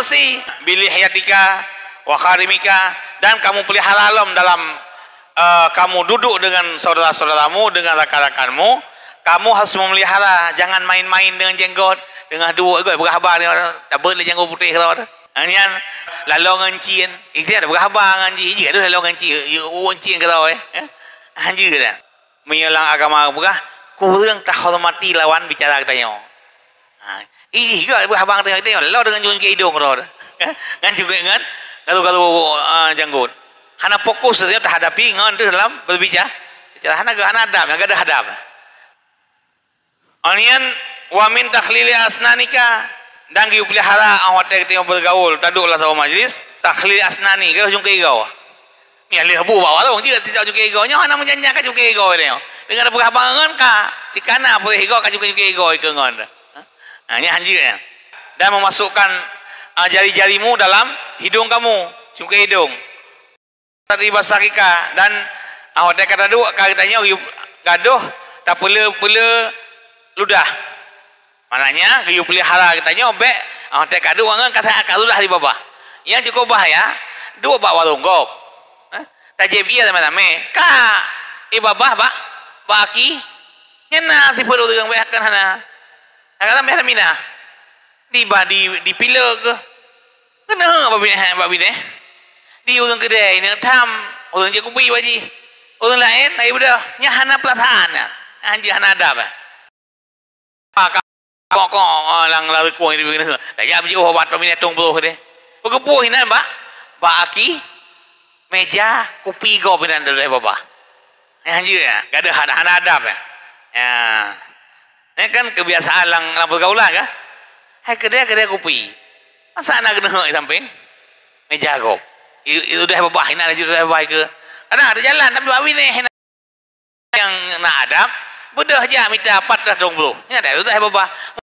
bersih. Bilih hayatika wa kharimika, dan kamu pelihara alam dalam kamu duduk dengan saudara-saudaramu, dengan rakan-rakanmu. Kamu harus memelihara, jangan main-main dengan jenggot, dengan dua berhabar ni tak boleh jenggot putih kalau ada. Anian lalu ngancin, itu ada berhabar ngancin, jika ada lalu ngancin, ngancin kalau anjir dah. Menyelang agama berah, kurang tak hormati lawan bicara katanya. Ih, juga berhabang dengan kita, lalu dengan junjung hidung kalau kan juga kan, kalau janggut. Hana fokus saja terhadapi ngan dalam berbicara, bicara hana hadap, yang ada hadap. Anian wamin takhlili asnanika, dan giu pelihara awak kita bergaul, taduklah sama majlis takhlili asnani, kalau jungkai kau. Ni alih bu bawa tu, jika tidak jungkai kau, nyo hana menjanjikan jungkai kau ni. Dengan berhabangan ka, jika nak boleh kau kan jungkai kau ikangan. Ini anjir ya. Dan memasukkan jari-jarimu dalam hidung kamu, jungkai hidung. Tadi basarika, dan awak kata duk katanya gaduh tak pula ludah. Maknanya giu pelihara katanya obek awak kata duk kata akal ludah di bawah. Yang cukup bahaya, dua bak warung gop. Tajib ia sama-sama. Ka ibabah ba aki. Nyana si perlu dengan behakan hana. Kata meh mina. Di pila ke. Kena babine. Di orang kedai ni tam, orang je kubi waji. Orang lain ai budak nya hana perasaan. Anjir hana adab. Kok lang lari kuang di begini. Dah ya biji obat pamine tong bro de. Begepuh hinan ba aki meja kopi go pinan dari baba. Anjir ya, gak ada hana adab ya. Ya. Ini kan kebiasaan lang bergaulan kan. Hai kedai kopi. Masa anak kena samping meja go. Itu dah babah hina lagi dah baik ke. Karena ada jalan tapi bawi ni yang nak adab, bedah aja minta 4 dah dong bro. Ingat dah itu dah babah.